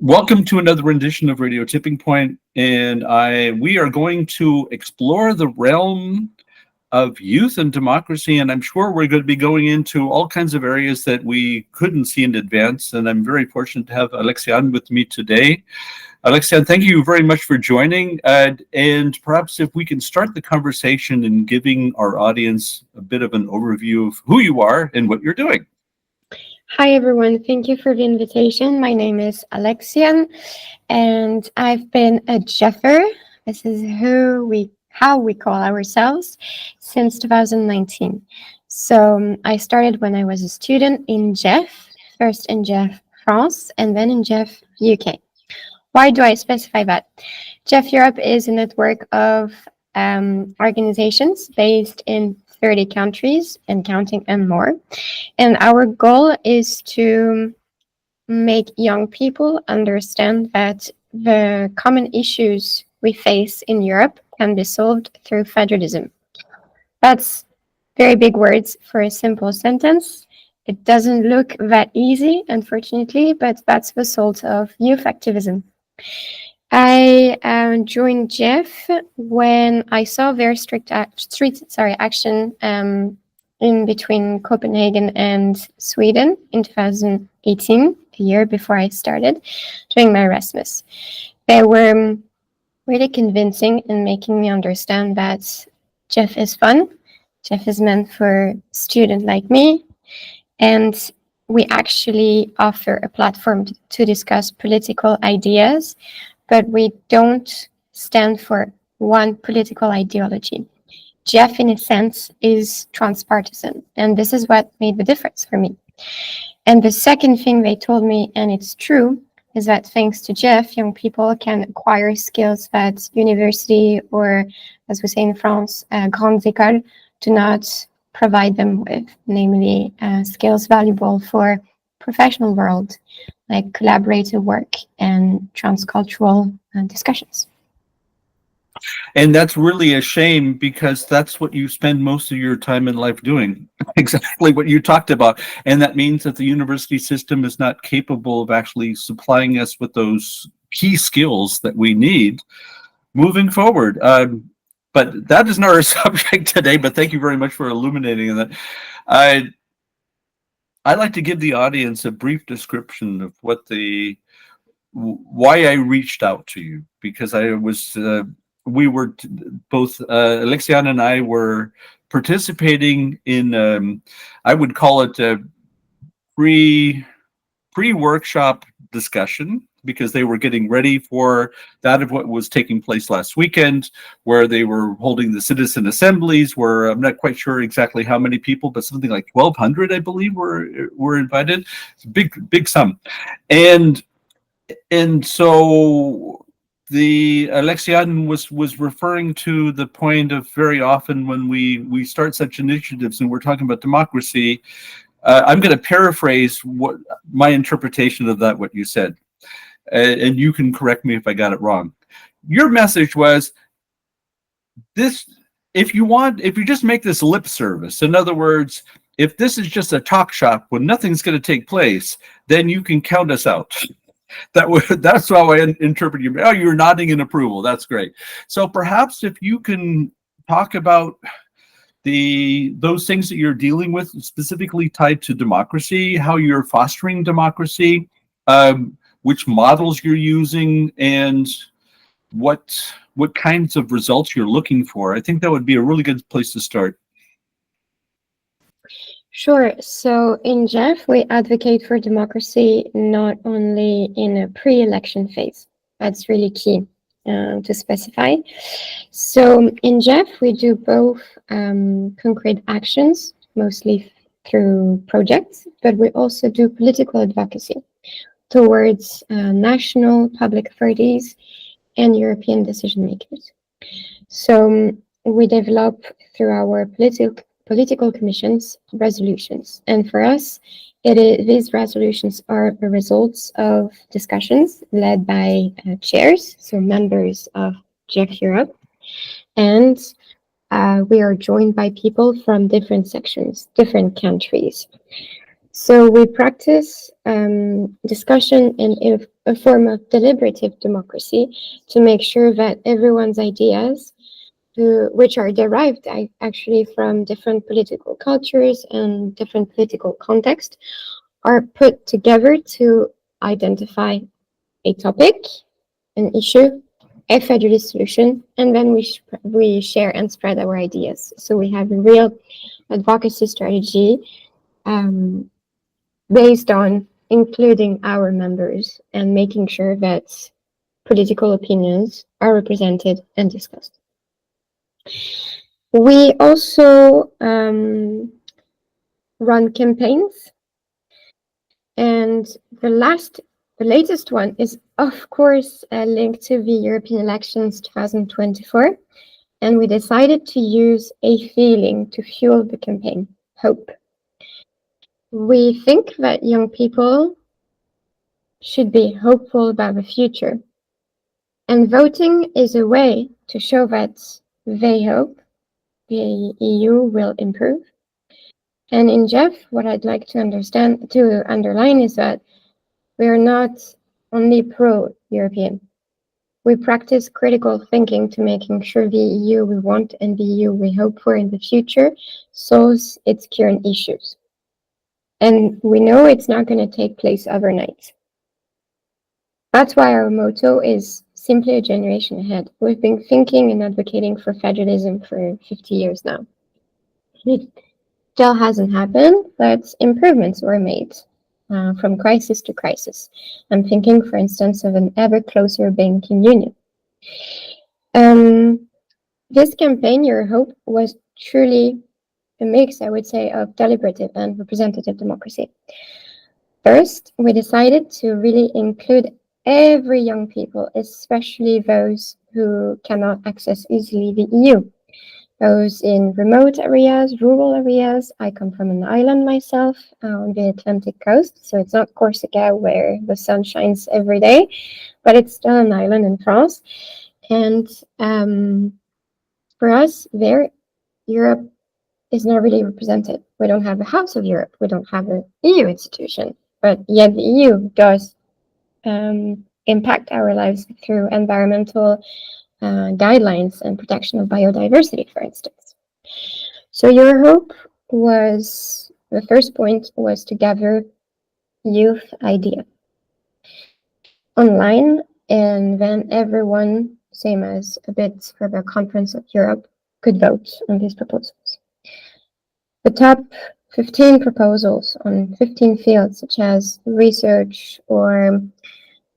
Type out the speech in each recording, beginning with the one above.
Welcome to another rendition of Radio Tipping Point, and we are going to explore the realm of youth and democracy, and I'm sure we're going to be going into all kinds of areas that we couldn't see in advance, and I'm very fortunate to have Alexiane with me today. Alexiane, thank you very much for joining, and perhaps if we can start the conversation in giving our audience a bit of an overview of who you are and what you're doing. Hi everyone, thank you for the invitation. My name is Alexiane and I've been a Jeffer. This is how we call ourselves since 2019. So I started when I was a student in Jeff, first in Jeff France and then in Jeff UK. Why do I specify that? Jeff Europe is a network of organizations based in 30 countries and counting and more. And our goal is to make young people understand that the common issues we face in Europe can be solved through federalism. That's very big words for a simple sentence. It doesn't look that easy, unfortunately, but that's the sort of youth activism. I joined Jeff when I saw very strict action in between Copenhagen and Sweden in 2018, the year before I started doing my Erasmus. They were really convincing in making me understand that Jeff is fun, Jeff is meant for a student like me, and we actually offer a platform to discuss political ideas, but we don't stand for one political ideology. Jeff, in a sense, is transpartisan, and this is what made the difference for me. And the second thing they told me, and it's true, is that thanks to Jeff, young people can acquire skills that university or, as we say in France, grandes écoles do not provide them with, namely skills valuable for professional world, like collaborative work and transcultural discussions. And that's really a shame because that's what you spend most of your time in life doing, exactly what you talked about. And that means that the university system is not capable of actually supplying us with those key skills that we need moving forward. But that is not our subject today, but thank you very much for illuminating that. I'd like to give the audience a brief description of why I reached out to you, because both Alexiane and I were participating in, I would call it a pre-workshop discussion, because they were getting ready for that of what was taking place last weekend, where they were holding the citizen assemblies, where I'm not quite sure exactly how many people, but something like 1,200, I believe, were invited. It's a big sum. And so the Alexiane was referring to the point of very often when we start such initiatives and we're talking about democracy, I'm going to paraphrase what my interpretation of that, what you said. And you can correct me if I got it wrong. Your message was this: if you just make this lip service, in other words, if this is just a talk shop when nothing's going to take place, then you can count us out. That's how I interpret you. Oh, you're nodding in approval. That's great. So perhaps if you can talk about those things that you're dealing with, specifically tied to democracy, how you're fostering democracy, which models you're using, and what kinds of results you're looking for. I think that would be a really good place to start. Sure. So in Jeff, we advocate for democracy not only in a pre-election phase. That's really key to specify. So in Jeff, we do both concrete actions, mostly through projects, but we also do political advocacy towards national public authorities and European decision makers. So we develop through our political commissions resolutions, and for us, these resolutions are the results of discussions led by chairs, so members of Jeff Europe, and we are joined by people from different sections, different countries. So we practice discussion and a form of deliberative democracy to make sure that everyone's ideas, which are derived actually from different political cultures and different political contexts, are put together to identify a topic, an issue, a federalist solution, and then we share and spread our ideas. So we have a real advocacy strategy based on including our members and making sure that political opinions are represented and discussed. We also run campaigns, and the latest one is, of course, linked to the European elections 2024, and we decided to use a feeling to fuel the campaign: hope. We think that young people should be hopeful about the future, and voting is a way to show that they hope the EU will improve. And in Jeff, what I'd like to underline is that we are not only pro-European. We practice critical thinking to making sure the EU we want and the EU we hope for in the future solves its current issues. And we know it's not going to take place overnight. That's why our motto is simply a generation ahead. We've been thinking and advocating for federalism for 50 years now. It still hasn't happened, but improvements were made from crisis to crisis. I'm thinking, for instance, of an ever closer banking union. This campaign, Your Hope, was truly a mix, I would say, of deliberative and representative democracy. First, we decided to really include every young people, especially those who cannot access easily the EU. Those in remote areas, rural areas. I come from an island myself on the Atlantic coast, so it's not Corsica where the sun shines every day, but it's still an island in France. And for us there, Europe is not really represented. We don't have a House of Europe. We don't have an EU institution, but yet the EU does impact our lives through environmental guidelines and protection of biodiversity, for instance. So Your Hope was, the first point was to gather youth idea online, and then everyone, same as a bit for the Conference of Europe, could vote on these proposals. The top 15 proposals on 15 fields, such as research or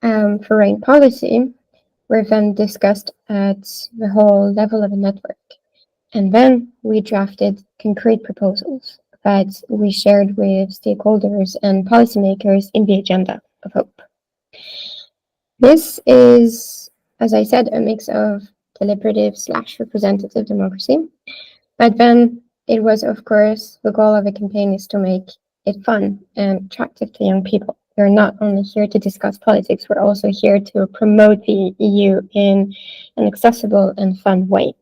foreign policy, were then discussed at the whole level of a network. And then we drafted concrete proposals that we shared with stakeholders and policymakers in the agenda of hope. This is, as I said, a mix of deliberative/representative democracy, but then it was, of course, the goal of the campaign is to make it fun and attractive to young people. We're not only here to discuss politics, we're also here to promote the EU in an accessible and fun way.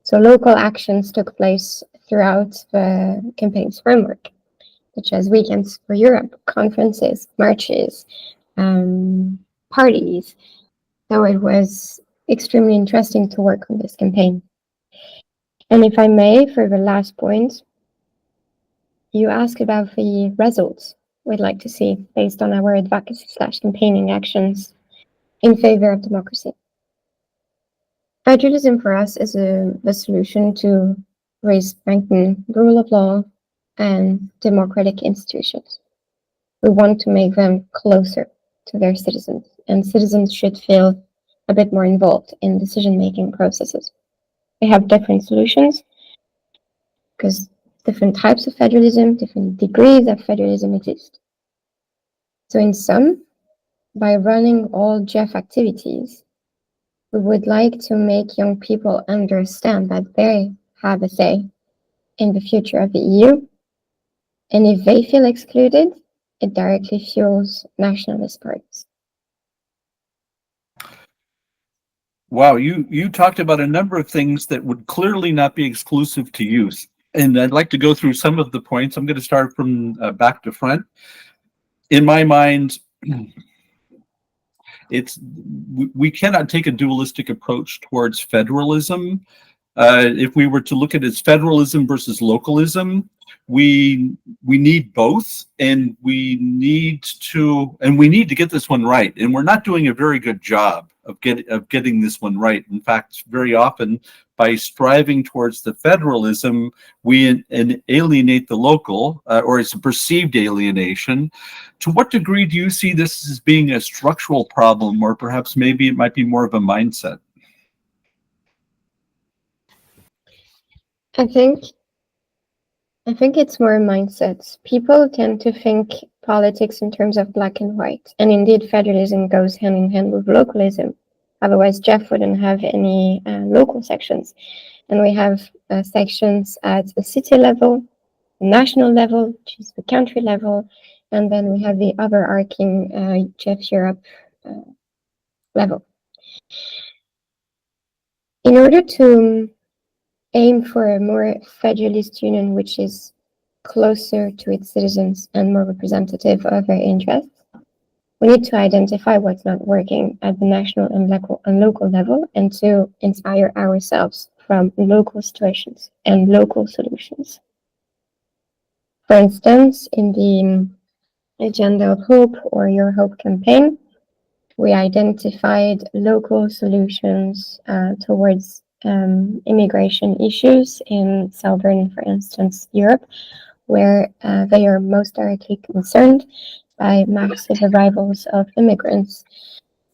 So local actions took place throughout the campaign's framework, such as Weekends for Europe, conferences, marches, parties. So it was extremely interesting to work on this campaign. And if I may, for the last point, you asked about the results we'd like to see based on our advocacy/campaigning actions in favor of democracy. Federalism for us is the solution to strengthen the rule of law and democratic institutions. We want to make them closer to their citizens, and citizens should feel a bit more involved in decision-making processes. We have different solutions because different types of federalism, different degrees of federalism exist. So in sum, by running all Jeff activities, we would like to make young people understand that they have a say in the future of the EU. And if they feel excluded, it directly fuels nationalist parties. Wow, you talked about a number of things that would clearly not be exclusive to youth. And I'd like to go through some of the points. I'm going to start from back to front. In my mind, we cannot take a dualistic approach towards federalism. If we were to look at it as federalism versus localism, we need both, and we need to get this one right. And we're not doing a very good job of getting this one right. In fact, very often by striving towards the federalism, we alienate the local, or it's a perceived alienation. To what degree do you see this as being a structural problem, or perhaps maybe it might be more of a mindset? I think it's more mindsets. People tend to think politics in terms of black and white, and indeed federalism goes hand in hand with localism. Otherwise, Jeff wouldn't have any local sections. And we have sections at the city level, the national level, which is the country level, and then we have the overarching Jeff Europe level. In order to aim for a more federalist union, which is closer to its citizens and more representative of their interests, we need to identify what's not working at the national and local level, and to inspire ourselves from local situations and local solutions. For instance, in the Agenda of Hope or Your Hope campaign, we identified local solutions towards immigration issues in southern, for instance, Europe, where they are most directly concerned by massive arrivals of immigrants.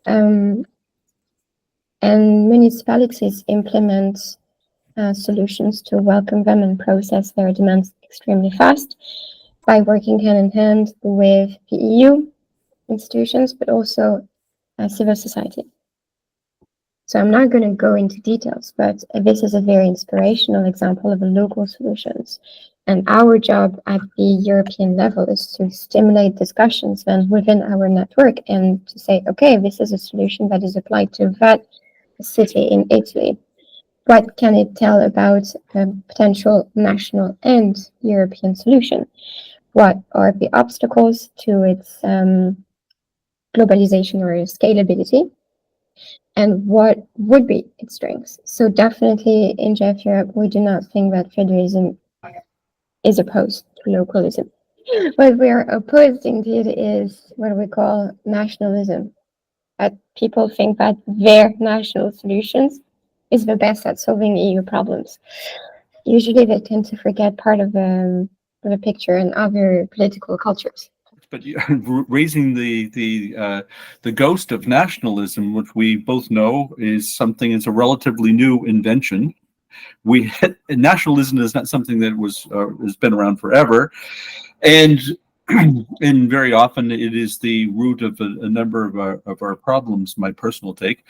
And municipalities implement solutions to welcome them and process their demands extremely fast by working hand in hand with the EU institutions, but also civil society. So I'm not going to go into details, but this is a very inspirational example of a local solutions. And our job at the European level is to stimulate discussions then within our network and to say, okay, this is a solution that is applied to that city in Italy. What can it tell about a potential national and European solution? What are the obstacles to its globalization or scalability? And what would be its strengths? So definitely in Jeff Europe, we do not think that federalism is opposed to localism. What we are opposed indeed is what we call nationalism. That people think that their national solutions is the best at solving EU problems. Usually they tend to forget part of the picture and other political cultures. But raising the ghost of nationalism, which we both know is something, it's a relatively new invention. Nationalism is not something that has been around forever, and very often it is the root of a number of our problems. My personal take.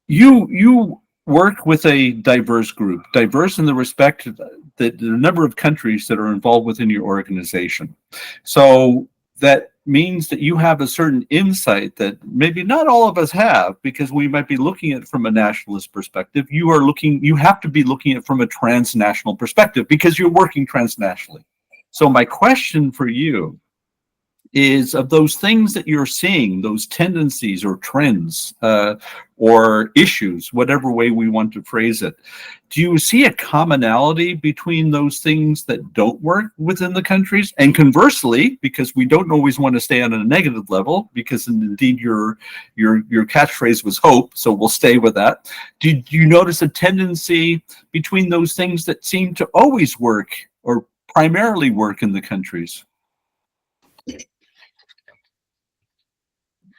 You work with a diverse group, diverse in the respect that the number of countries that are involved within your organization. So that means that you have a certain insight that maybe not all of us have, because we might be looking at it from a nationalist perspective. You have to be looking at it from a transnational perspective because you're working transnationally. So my question for you is, of those things that you're seeing, those tendencies or trends or issues, whatever way we want to phrase it, do you see a commonality between those things that don't work within the countries? And conversely, because we don't always want to stay on a negative level, because indeed your catchphrase was hope, so we'll stay with that. Do you notice a tendency between those things that seem to always work or primarily work in the countries?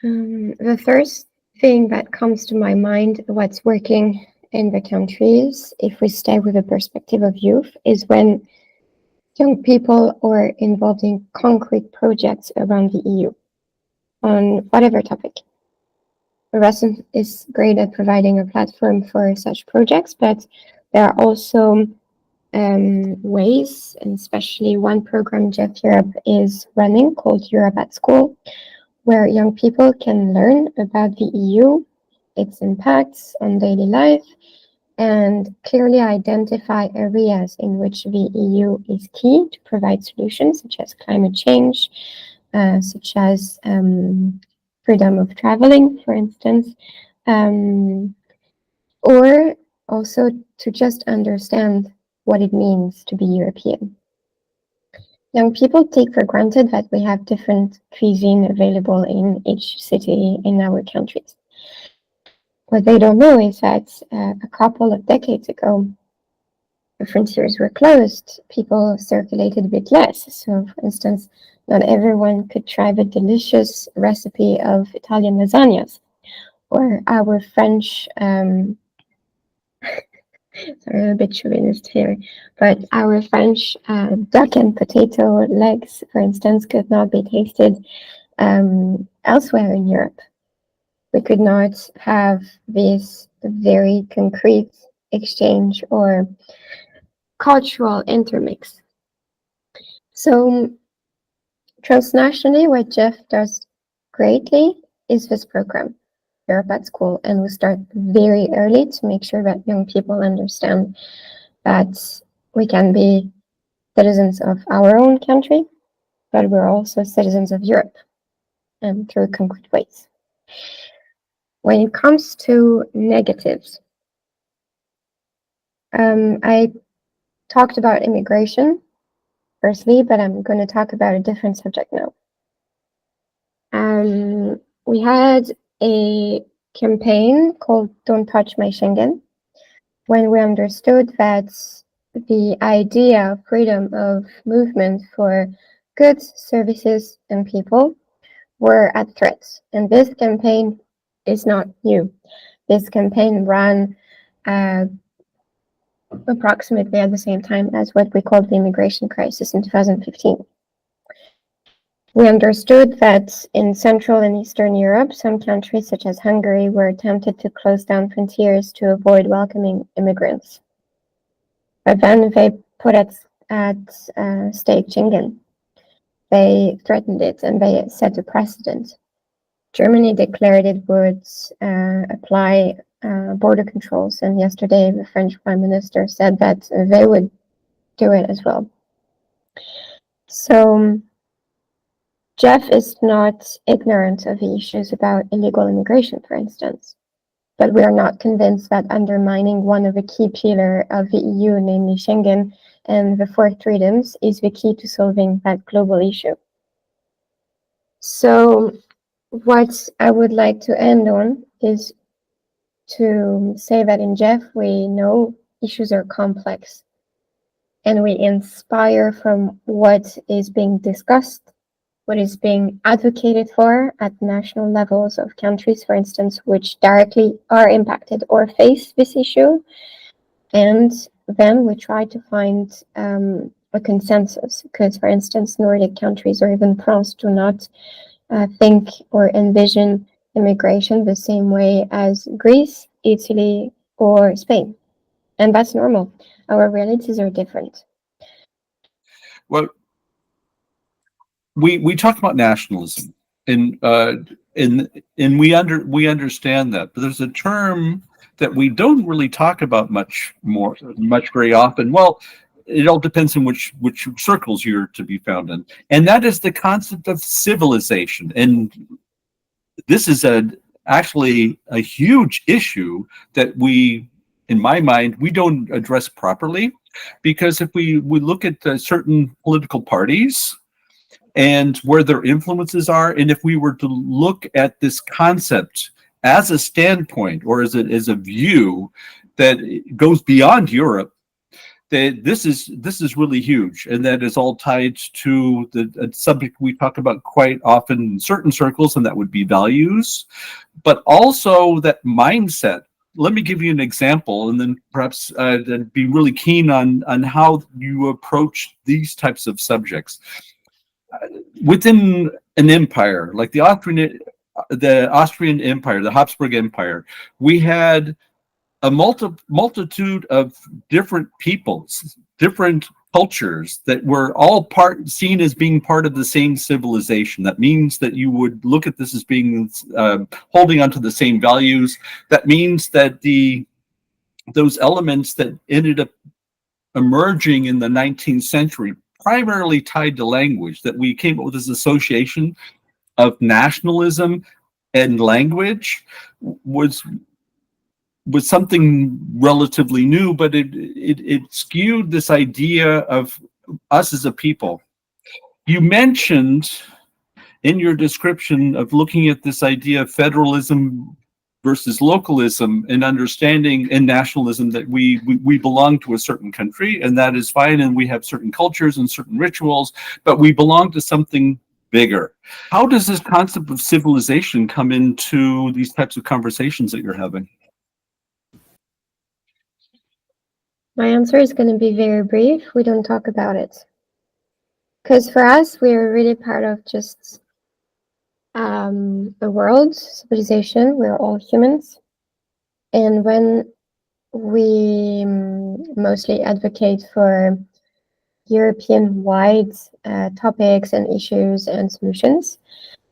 The first thing that comes to my mind, what's working in the countries, if we stay with the perspective of youth, is when young people are involved in concrete projects around the EU on whatever topic. Erasmus is great at providing a platform for such projects, but there are also ways, and especially one program Jeff Europe is running called Europe at School, where young people can learn about the EU, its impacts on daily life, and clearly identify areas in which the EU is key to provide solutions, such as climate change, such as freedom of traveling, for instance, or also to just understand what it means to be European. Young people take for granted that we have different cuisine available in each city in our countries. What they don't know is that a couple of decades ago, the frontiers were closed, people circulated a bit less. So, for instance, not everyone could try the delicious recipe of Italian lasagnas, or our French, sorry, I'm a bit chauvinist here, but our French duck and potato legs, for instance, could not be tasted elsewhere in Europe. We could not have this very concrete exchange or cultural intermix. So transnationally, what Jeff does greatly is this program, Europe at School, and we start very early to make sure that young people understand that we can be citizens of our own country, but we're also citizens of Europe, and through concrete ways. When it comes to negatives, I talked about immigration firstly, but I'm going to talk about a different subject now. We had a campaign called Don't Touch My Schengen, when we understood that the idea of freedom of movement for goods, services, and people were at threat. And this campaign is not new. This campaign ran approximately at the same time as what we called the immigration crisis in 2015. We understood that in Central and Eastern Europe, some countries such as Hungary were tempted to close down frontiers to avoid welcoming immigrants. But then they put at stake Schengen. They threatened it and they set a precedent. Germany declared it would apply border controls, and yesterday the French Prime Minister said that they would do it as well. So Jeff is not ignorant of the issues about illegal immigration, for instance, but we are not convinced that undermining one of the key pillars of the EU, namely Schengen and the four freedoms, is the key to solving that global issue. So what I would like to end on is to say that in Jeff, we know issues are complex and we inspire from what is being discussed, what is being advocated for at national levels of countries, for instance, which directly are impacted or face this issue. And then we try to find a consensus, because, for instance, Nordic countries or even France do not think or envision immigration the same way as Greece, Italy, or Spain. And that's normal. Our realities are different. Well, we talk about nationalism, and we understand that, but there's a term that we don't really talk about much very often. Well, it all depends on which circles you're to be found in, and that is the concept of civilization. And this is actually a huge issue that we, in my mind, we don't address properly, because if we look at certain political parties and where their influences are, and if we were to look at this concept as a standpoint or as a view that goes beyond Europe, that this is really huge, and that is all tied to the subject we talk about quite often in certain circles, and that would be values, but also that mindset. Let me give you an example, and then perhaps be really keen on how you approach these types of subjects. Within an empire like the Austrian Empire, the Habsburg Empire, we had a multitude of different peoples, different cultures that were all seen as being part of the same civilization. That means that you would look at this as being holding onto the same values. That means that those elements that ended up emerging in the 19th century, primarily tied to language, that we came up with this association of nationalism and language was something relatively new, but it skewed this idea of us as a people. You mentioned in your description of looking at this idea of federalism versus localism and understanding and nationalism that we belong to a certain country, and that is fine, and we have certain cultures and certain rituals, but we belong to something bigger. How does this concept of civilization come into these types of conversations that you're having? My answer is going to be very brief. We don't talk about it. Because for us, we're really part of just the world, civilization. We're all humans. And when we mostly advocate for European-wide topics and issues and solutions,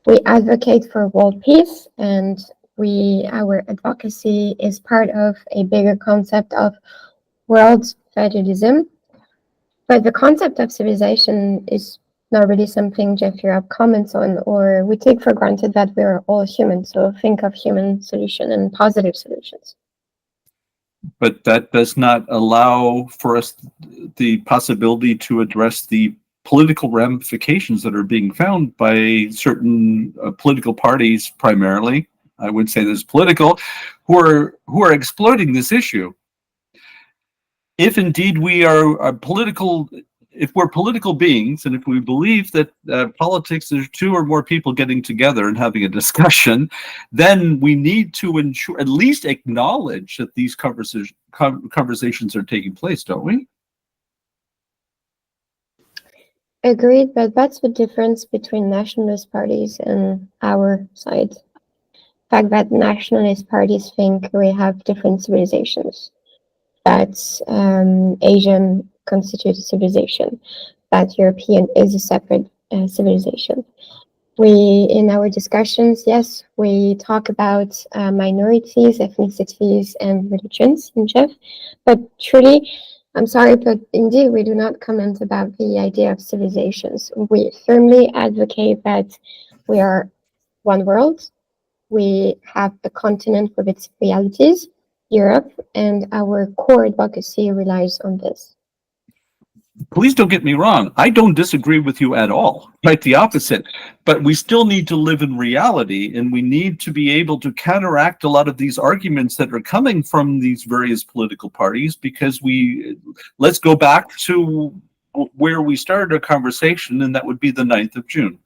we advocate for world peace, and our advocacy is part of a bigger concept of world federalism. But the concept of civilization is not really something Jeff Europe comments on, or we take for granted that we're all human. So think of human solution and positive solutions. But that does not allow for us the possibility to address the political ramifications that are being found by certain political parties, primarily. I would say there's political, who are exploiting this issue. If indeed we are political, if we're political beings, and if we believe that politics is two or more people getting together and having a discussion, then we need to ensure, at least acknowledge that these conversations are taking place, don't we? Agreed, but that's the difference between nationalist parties and our side. The fact that nationalist parties think we have different civilizations, that Asian constitutes a civilization, that European is a separate civilization. We, in our discussions, yes, we talk about minorities, ethnicities, and religions in Jeff, but truly, I'm sorry, but indeed, we do not comment about the idea of civilizations. We firmly advocate that we are one world. We have a continent with its realities, Europe, and our core advocacy relies on this. Please don't get me wrong. I don't disagree with you at all. Quite the opposite. But we still need to live in reality, and we need to be able to counteract a lot of these arguments that are coming from these various political parties, because let's go back to where we started our conversation, and that would be the 9th of June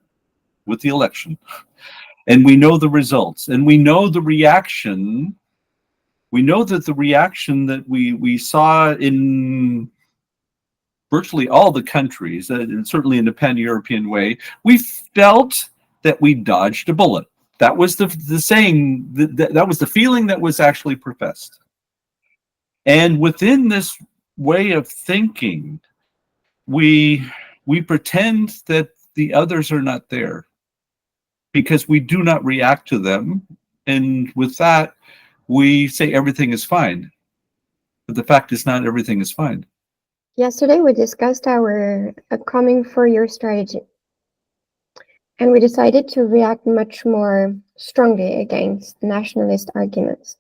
with the election. And we know the results, and we know the reaction. We know that the reaction that we saw in virtually all the countries, and certainly in the pan-European way, we felt that we dodged a bullet. That was the saying, that was the feeling that was actually professed. And within this way of thinking, we pretend that the others are not there because we do not react to them. And with that, we say everything is fine. But the fact is not everything is fine. Yesterday, we discussed our upcoming 4-year strategy, and we decided to react much more strongly against nationalist arguments.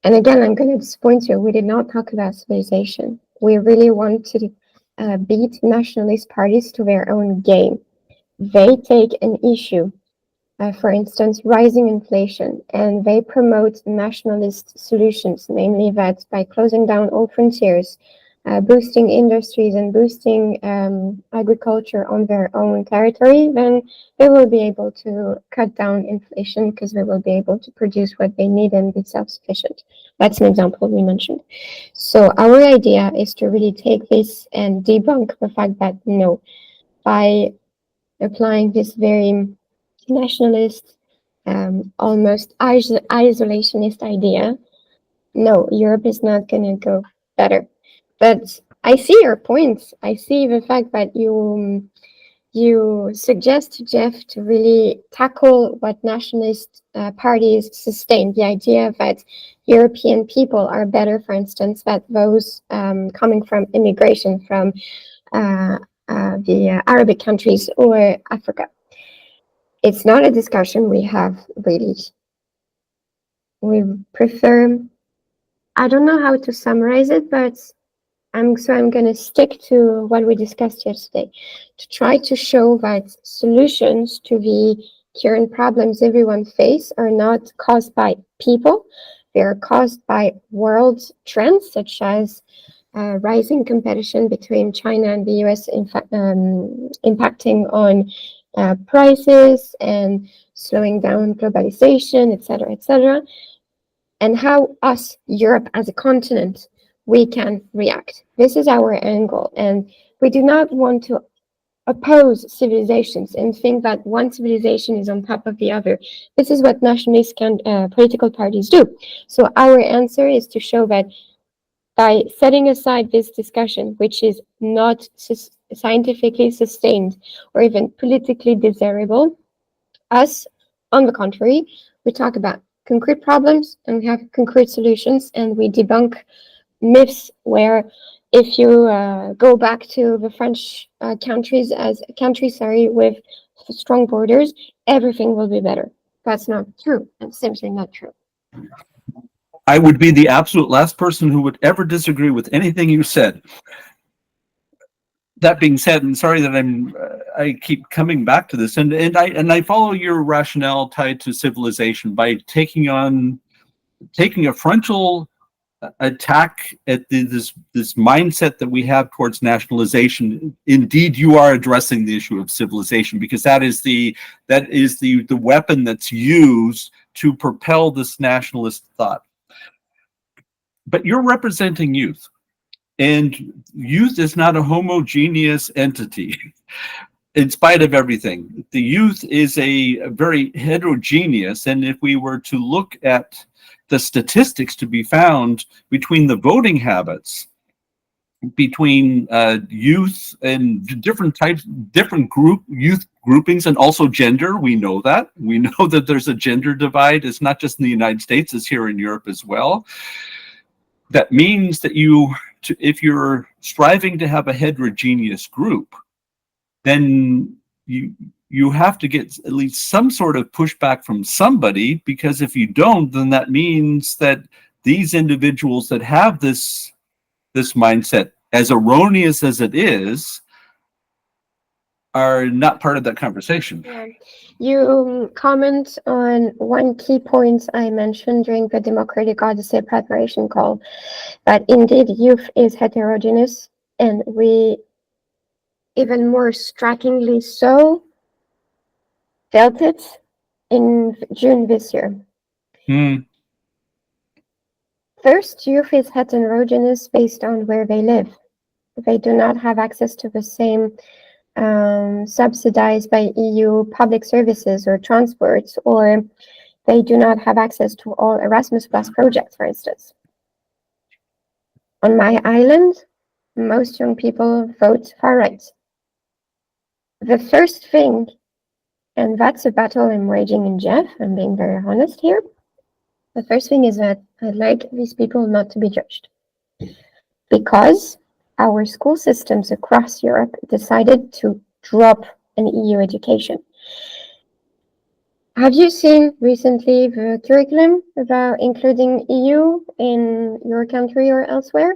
And again, I'm going to disappoint you. We did not talk about civilization. We really want to beat nationalist parties to their own game. They take an issue, for instance, rising inflation, and they promote nationalist solutions, namely that by closing down all frontiers, boosting industries and boosting agriculture on their own territory, then they will be able to cut down inflation because they will be able to produce what they need and be self-sufficient. That's an example we mentioned. So our idea is to really take this and debunk the fact that no, by applying this very nationalist, almost isolationist idea, no, Europe is not going to go better. But I see your point. I see the fact that you suggest, Jeff, to really tackle what nationalist parties sustain, the idea that European people are better, for instance, than those coming from immigration from the Arabic countries or Africa. It's not a discussion we have really. We prefer, I don't know how to summarize it, but I'm going to stick to what we discussed yesterday, to try to show that solutions to the current problems everyone face are not caused by people. They are caused by world trends, such as rising competition between China and the US, impacting on prices and slowing down globalization, etc., etc., and how us, Europe as a continent, we can react. This is our angle, and we do not want to oppose civilizations and think that one civilization is on top of the other. This is what nationalist political parties do. So our answer is to show that by setting aside this discussion, which is not scientifically sustained or even politically desirable, us, on the contrary, we talk about concrete problems and we have concrete solutions, and we debunk myths where if you go back to the French countries as a country, with strong borders, everything will be better. That's not true. It's simply not true. I would be the absolute last person who would ever disagree with anything you said. That being said, and sorry that I keep coming back to this, and I follow your rationale tied to civilization by taking a frontal attack at this mindset that we have towards nationalization. Indeed, you are addressing the issue of civilization, because that is the weapon that's used to propel this nationalist thought. But you're representing youth. And youth is not a homogeneous entity, in spite of everything. The youth is a very heterogeneous, and if we were to look at the statistics to be found between the voting habits, between youth and different types, youth groupings, and also gender, we know that there's a gender divide. It's not just in the United States, it's here in Europe as well. That means that if you're striving to have a heterogeneous group, then you have to get at least some sort of pushback from somebody, because if you don't, then that means that these individuals that have this mindset, as erroneous as it is, are not part of that conversation. Yeah. You comment on one key point I mentioned during the Democratic Odyssey preparation call, that indeed youth is heterogeneous, and we even more strikingly so felt it in June this year. First, youth is heterogeneous based on where they live. They do not have access to the same subsidized by EU public services or transports, or they do not have access to all Erasmus Plus projects, for instance. On my island, most young people vote far right. The first thing, and that's a battle I'm waging in Jeff, I'm being very honest here, the first thing is that I'd like these people not to be judged, because our school systems across Europe decided to drop an EU education. Have you seen recently the curriculum about including EU in your country or elsewhere?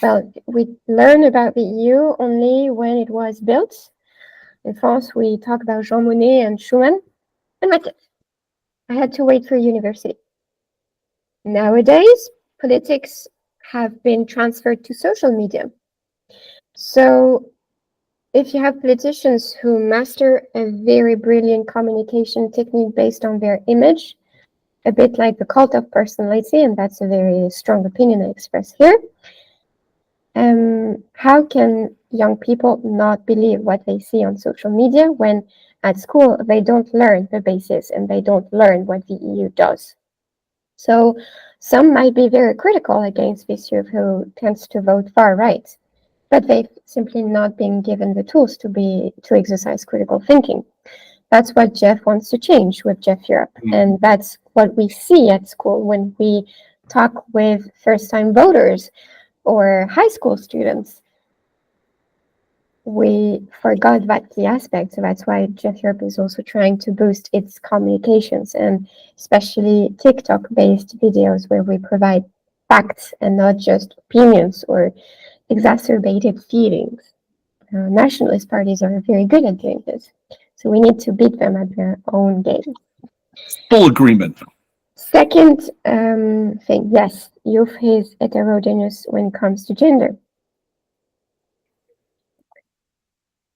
Well, we learn about the EU only when it was built. In France, we talk about Jean Monnet and Schuman, and that's it. I had to wait for university. Nowadays, politics have been transferred to social media. So if you have politicians who master a very brilliant communication technique based on their image, a bit like the cult of personality, and that's a very strong opinion I express here, how can young people not believe what they see on social media when at school they don't learn the basis and they don't learn what the EU does? So some might be very critical against this youth who tends to vote far right, but they've simply not been given the tools to exercise critical thinking. That's what Jeff wants to change with Jeff Europe. And that's what we see at school when we talk with first-time voters or high school students. we forgot that key aspect. So that's why Jeff Europe is also trying to boost its communications, and especially TikTok-based videos where we provide facts and not just opinions or exacerbated feelings. Nationalist parties are very good at doing this. So we need to beat them at their own game. Full agreement. Second thing, yes, youth is heterogeneous when it comes to gender.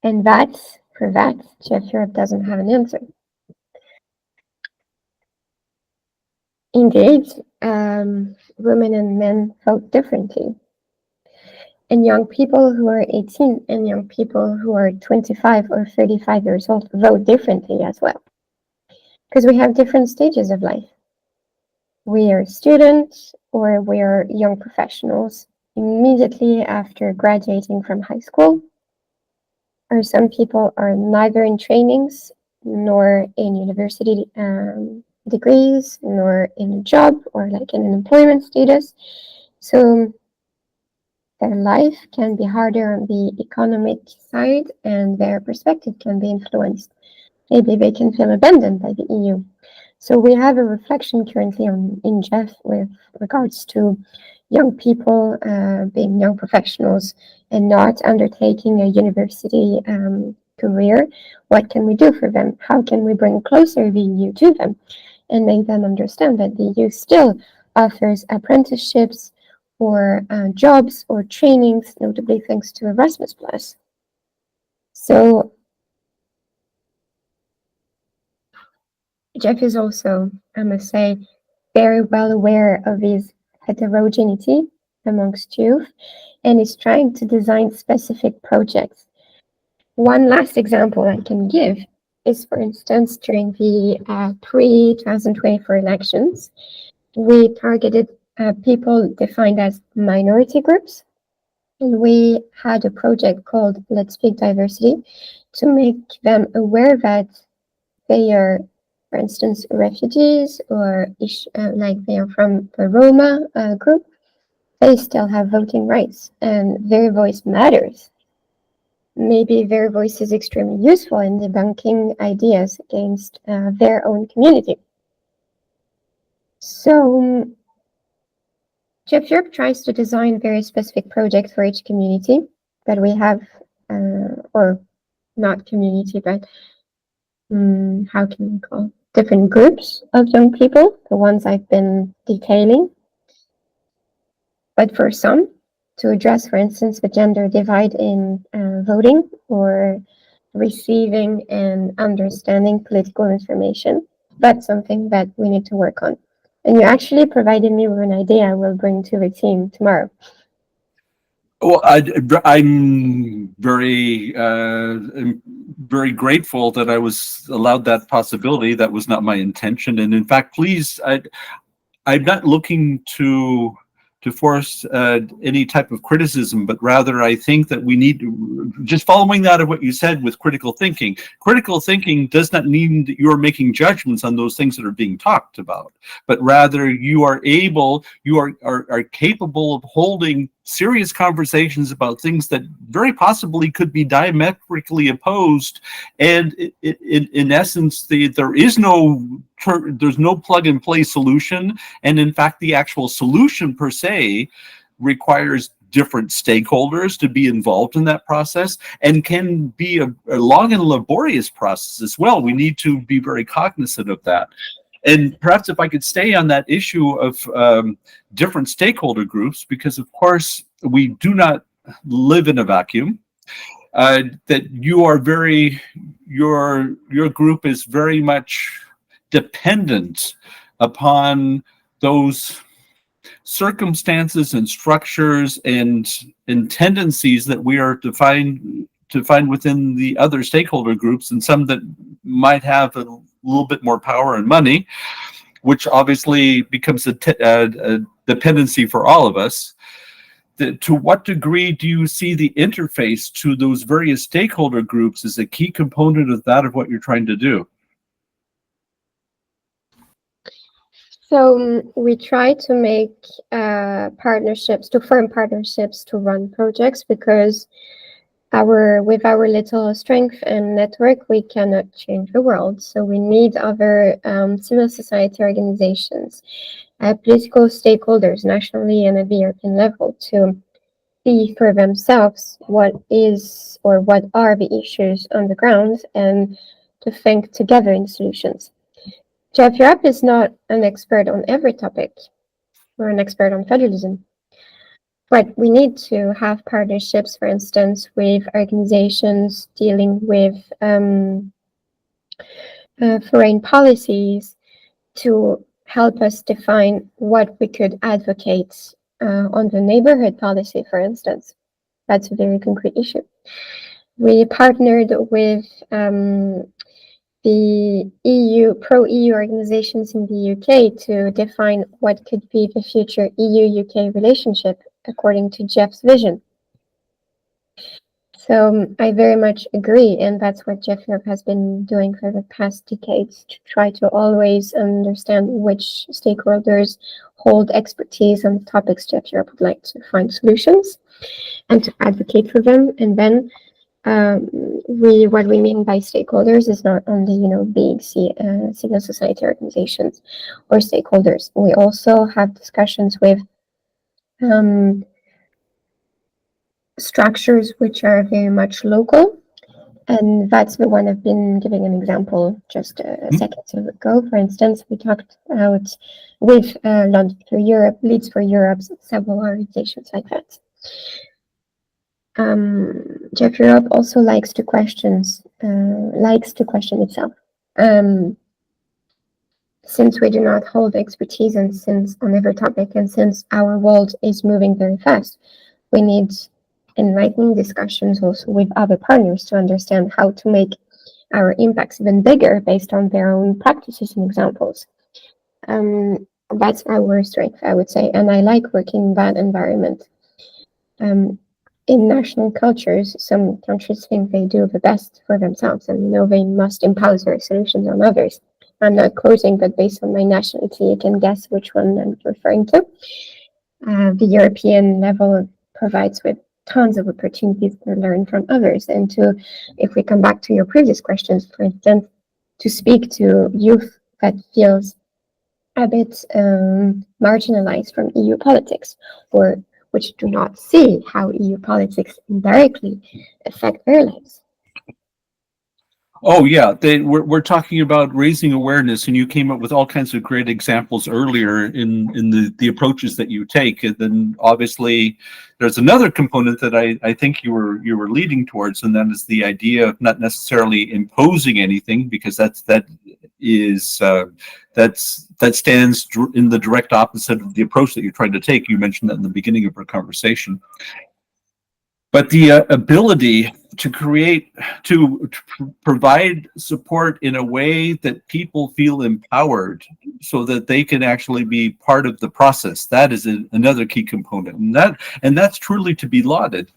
And for that, Jeff Europe doesn't have an answer. Indeed, women and men vote differently. And young people who are 18 and young people who are 25 or 35 years old vote differently as well. Because we have different stages of life. We are students or we are young professionals immediately after graduating from high school. Or some people are neither in trainings nor in university degrees, nor in a job or like in an employment status. So their life can be harder on the economic side and their perspective can be influenced. Maybe they can feel abandoned by the EU. So we have a reflection currently in Jeff with regards to young people being young professionals and not undertaking a university career. What can we do for them? How can we bring closer the EU to them and make them understand that the EU still offers apprenticeships or jobs or trainings, notably thanks to Erasmus+. So Jeff is also, I must say, very well aware of his heterogeneity amongst youth and is trying to design specific projects. One last example I can give is, for instance, during the pre-2024 elections, we targeted people defined as minority groups. And we had a project called Let's Speak Diversity to make them aware that they are, for instance, refugees or like they are from the Roma group, they still have voting rights and their voice matters. Maybe their voice is extremely useful in debunking ideas against their own community. So Jeff Europe tries to design very specific projects for each community that we have, or not community, but how can we call different groups of young people, the ones I've been detailing. But for some, to address, for instance, the gender divide in voting or receiving and understanding political information, that's something that we need to work on. And you actually provided me with an idea I will bring to the team tomorrow. Well, I'm very grateful that I was allowed that possibility. That was not my intention, and in fact, please, I'm not looking to force any type of criticism, but rather I think that we need to, just following that of what you said with critical thinking. Critical thinking does not mean that you're making judgments on those things that are being talked about, but rather you are capable of holding serious conversations about things that very possibly could be diametrically opposed. And in essence, there's no plug and play solution. And in fact, the actual solution per se requires different stakeholders to be involved in that process and can be a long and laborious process as well. We need to be very cognizant of that. And perhaps if I could stay on that issue of different stakeholder groups, because of course we do not live in a vacuum. That your group is very much dependent upon those circumstances and structures and tendencies that we are to find within the other stakeholder groups, and some that might have a little bit more power and money, which obviously becomes a dependency for all of us. To what degree do you see the interface to those various stakeholder groups as a key component of that of what you're trying to do? So we try to make form partnerships to run projects, because with our little strength and network, we cannot change the world. So we need other civil society organizations, political stakeholders, nationally and at the European level, to see for themselves what is or what are the issues on the ground and to think together in solutions. Jeff Europe is not an expert on every topic. We're an expert on federalism. But we need to have partnerships, for instance, with organizations dealing with foreign policies to help us define what we could advocate on the neighborhood policy, for instance. That's a very concrete issue. We partnered with the pro-EU organizations in the UK to define what could be the future EU-UK relationship according to Jeff's vision. So I very much agree, and that's what Jeff Europe has been doing for the past decades, to try to always understand which stakeholders hold expertise on the topics Jeff Europe would like to find solutions and to advocate for them. And then what we mean by stakeholders is not only, big civil society organizations or stakeholders. We also have discussions with structures which are very much local, and that's the one I've been giving an example just a second ago. For instance, we talked about with London for Europe, Leads for Europe, several organizations like that. Jeff Europe also likes to question itself. Since we do not hold expertise on every topic, and since our world is moving very fast, we need enlightening discussions also with other partners to understand how to make our impacts even bigger based on their own practices and examples. That's our strength, I would say, and I like working in that environment. In national cultures, some countries think they do the best for themselves, and they must impose their solutions on others. I'm not quoting, but based on my nationality, you can guess which one I'm referring to. The European level provides with tons of opportunities to learn from others, and if we come back to your previous questions, for instance, to speak to youth that feels a bit marginalized from EU politics, or which do not see how EU politics indirectly affect their lives. Oh yeah, we're talking about raising awareness, and you came up with all kinds of great examples earlier in the approaches that you take. And then obviously there's another component that I think you were leading towards, and that is the idea of not necessarily imposing anything, because that stands in the direct opposite of the approach that you're trying to take. You mentioned that in the beginning of our conversation. But the ability to provide support in a way that people feel empowered so that they can actually be part of the process, that is another key component. And that's truly to be lauded.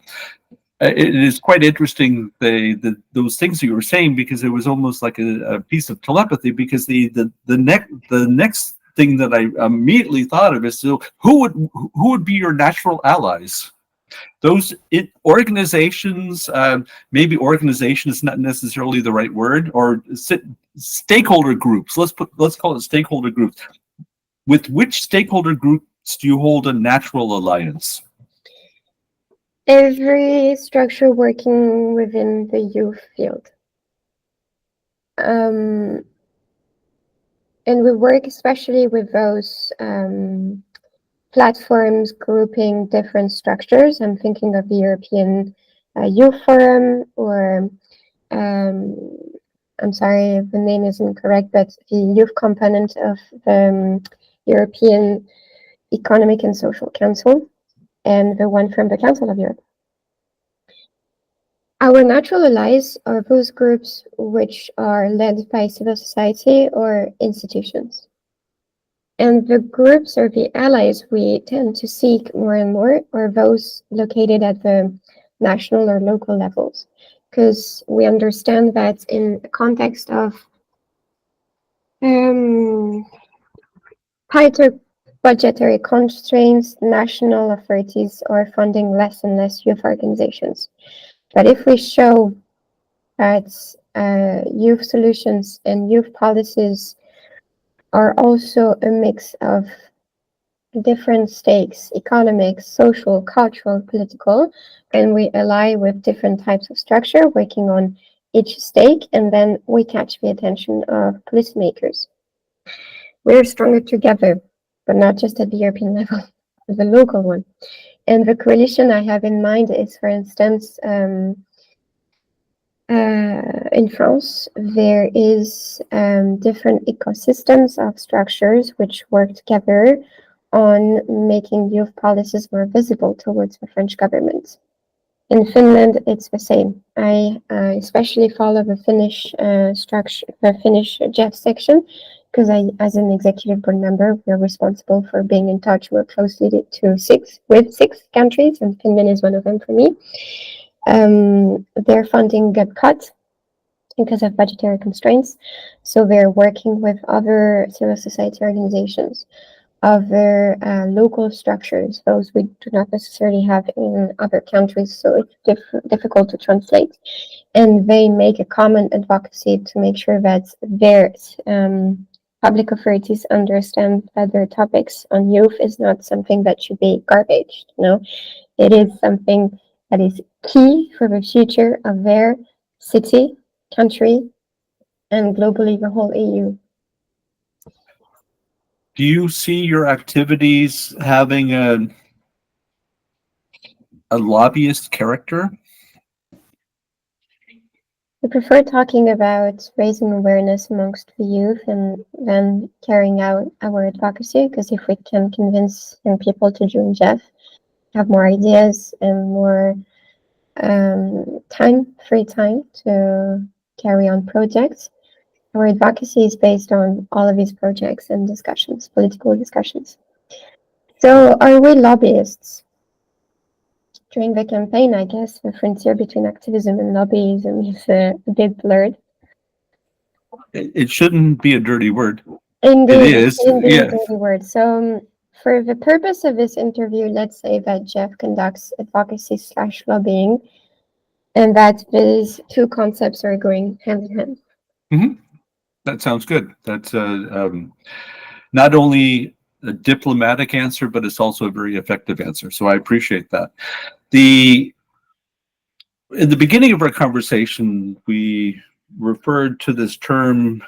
It is quite interesting, those things that you were saying, because it was almost like a piece of telepathy, because the next thing that I immediately thought of is, so who would be your natural allies? Those organizations, maybe organization is not necessarily the right word, or stakeholder groups. Let's call it stakeholder groups. With which stakeholder groups do you hold a natural alliance? Every structure working within the youth field. And we work especially with those platforms grouping different structures. I'm thinking of the European Youth Forum, or I'm sorry if the name isn't correct, but the youth component of the European Economic and Social Council, and the one from the Council of Europe. Our natural allies are those groups which are led by civil society or institutions. And the groups or the allies we tend to seek more and more are those located at the national or local levels, because we understand that in the context of tighter budgetary constraints, national authorities are funding less and less youth organizations. But if we show that youth solutions and youth policies are also a mix of different stakes, economic, social, cultural, political, and we ally with different types of structure working on each stake, and then we catch the attention of policymakers. We're stronger together, but not just at the European level, at the local one. And the coalition I have in mind is, for instance, in France, there is different ecosystems of structures which work together on making youth policies more visible towards the French government. In Finland, it's the same. I especially follow the Finnish structure, the Finnish JEF section, because I, as an executive board member, we're responsible for being in touch more closely with six countries, and Finland is one of them for me. Their funding got cut because of budgetary constraints, so they're working with other civil society organizations, other local structures, those we do not necessarily have in other countries, so it's difficult to translate. And they make a common advocacy to make sure that their public authorities understand that their topics on youth is not something that should be garbage. It is something that is key for the future of their city, country, and globally the whole EU. Do you see your activities having a lobbyist character? We prefer talking about raising awareness amongst the youth and then carrying out our advocacy, because if we can convince young people to join JEF, have more ideas and more free time to carry on projects. Our advocacy is based on all of these projects and discussions, political discussions. So are we lobbyists? During the campaign, I guess the frontier between activism and lobbyism is a bit blurred. It shouldn't be a dirty word. Indeed, it is. Indeed, a dirty word. So for the purpose of this interview, let's say that JEF conducts advocacy/lobbying, and that these two concepts are going hand in hand. Mm-hmm. That sounds good. That's not only a diplomatic answer, but it's also a very effective answer. So I appreciate that. In the beginning of our conversation, we referred to this term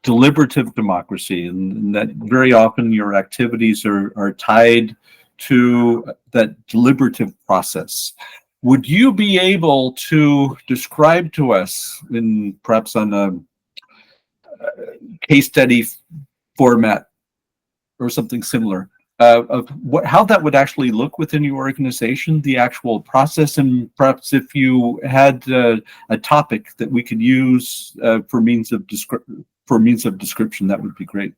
deliberative democracy, and that very often your activities are tied to that deliberative process. Would you be able to describe to us, in perhaps on a case study format or something similar, of how that would actually look within your organization, the actual process, and perhaps if you had a topic that we could use for means of description, that would be great.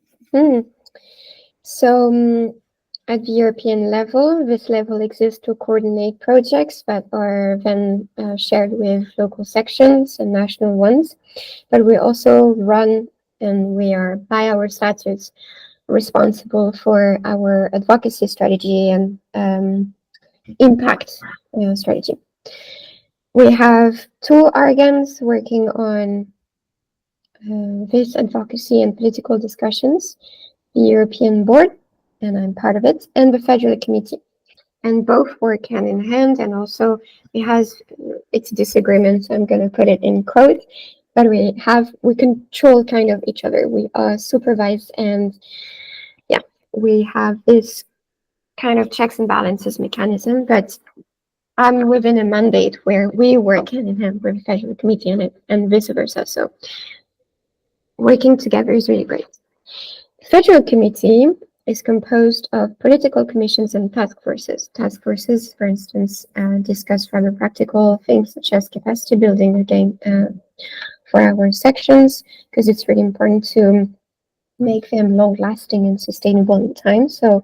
So at the European level, this level exists to coordinate projects that are then shared with local sections and national ones. But we also run, and we are by our statutes responsible for our advocacy strategy and impact strategy. We have two organs working on this advocacy and political discussions: the European Board, and I'm part of it, and the Federal Committee. And both work hand in hand, and also it has its disagreements. I'm going to put it in quotes, but we control kind of each other. We supervise, and we have this kind of checks and balances mechanism, but I'm within a mandate where we work hand in hand with the Federal Committee and vice versa. So working together is really great. The Federal Committee is composed of political commissions and task forces. Task forces, for instance, discuss rather practical things such as capacity building again for our sections, because it's really important to make them long-lasting and sustainable in time. So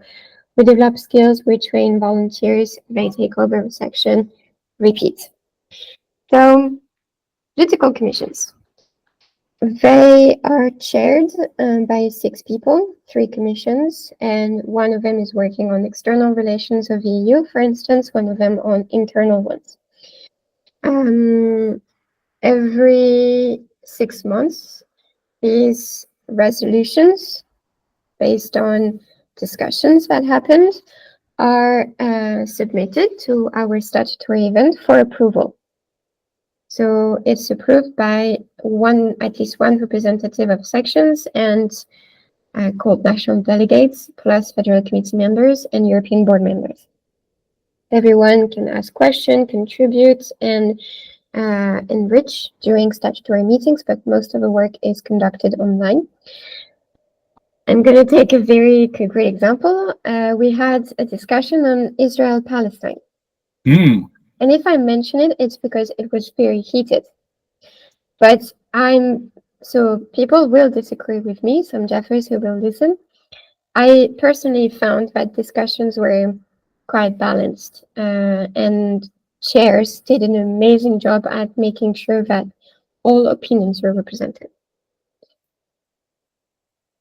we develop skills, we train volunteers, they take over the section, repeat. So political commissions. They are chaired by 6 people, 3 commissions, and one of them is working on external relations of the EU, for instance, one of them on internal ones. Every 6 months, these resolutions based on discussions that happened are submitted to our statutory event for approval. So it's approved by at least one representative of sections and called national delegates, plus federal committee members and European board members. Everyone can ask questions, contribute, and enrich during statutory meetings, but most of the work is conducted online. I'm going to take a very concrete example. We had a discussion on Israel-Palestine. And if I mention it, it's because it was very heated. But so people will disagree with me, some Jeffers who will listen. I personally found that discussions were quite balanced, and chairs did an amazing job at making sure that all opinions were represented.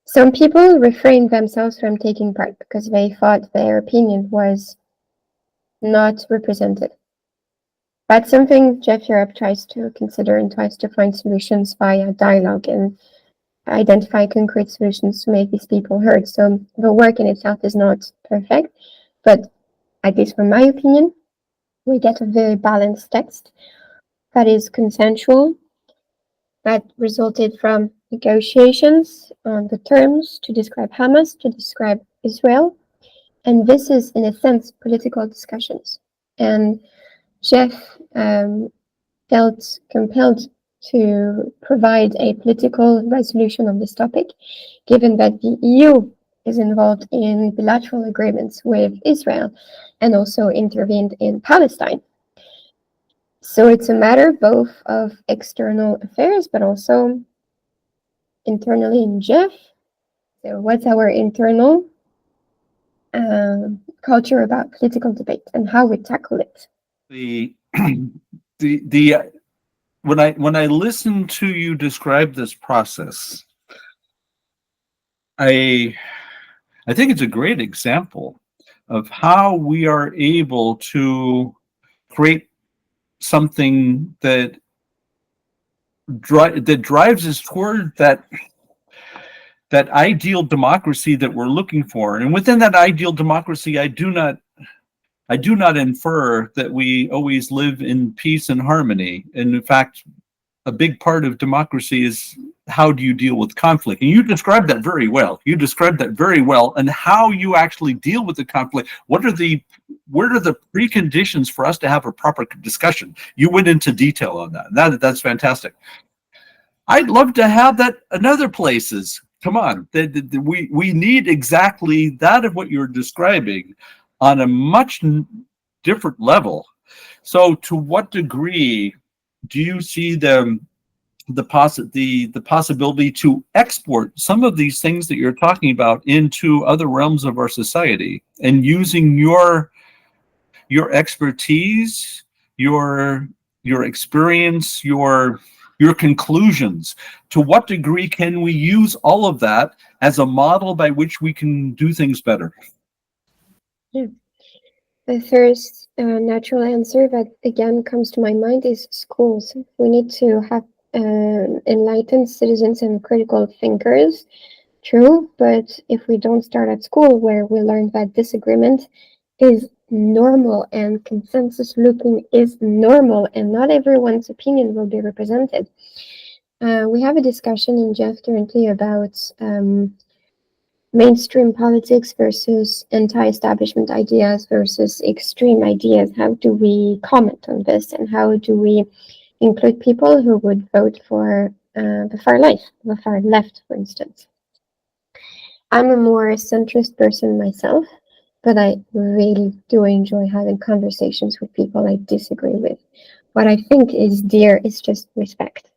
Some people refrained themselves from taking part because they thought their opinion was not represented. That's something Jeff Europe tries to consider and tries to find solutions via dialogue and identify concrete solutions to make these people heard. So the work in itself is not perfect, but at least from my opinion, we get a very balanced text that is consensual, that resulted from negotiations on the terms to describe Hamas, to describe Israel. And this is, in a sense, political discussions. And Jeff felt compelled to provide a political resolution on this topic, given that the EU is involved in bilateral agreements with Israel and also intervened in Palestine. So it's a matter both of external affairs, but also internally in Jeff. So what's our internal culture about political debate and how we tackle it? When I listen to you describe this process, I think it's a great example of how we are able to create something that drives us toward that ideal democracy that we're looking for. And within that ideal democracy, I do not infer that we always live in peace and harmony. And in fact, a big part of democracy is how do you deal with conflict? And you described that very well. And how you actually deal with the conflict. What are the preconditions for us to have a proper discussion? You went into detail on that. That's fantastic. I'd love to have that in other places. Come on, we need exactly that of what you're describing on a much different level. So to what degree do you see the possibility to export some of these things that you're talking about into other realms of our society, and using your expertise, your experience, your conclusions? To what degree can we use all of that as a model by which we can do things better? Yeah. The first natural answer that again comes to my mind is schools. We need to have enlightened citizens and critical thinkers. True, but if we don't start at school, where we learn that disagreement is normal and consensus looking is normal, and not everyone's opinion will be represented. We have a discussion in Jeff currently about mainstream politics versus anti-establishment ideas versus extreme ideas. How do we comment on this, and how do we include people who would vote for the far left, for instance? I'm a more centrist person myself, but I really do enjoy having conversations with people I disagree with. What I think is dear is just respect.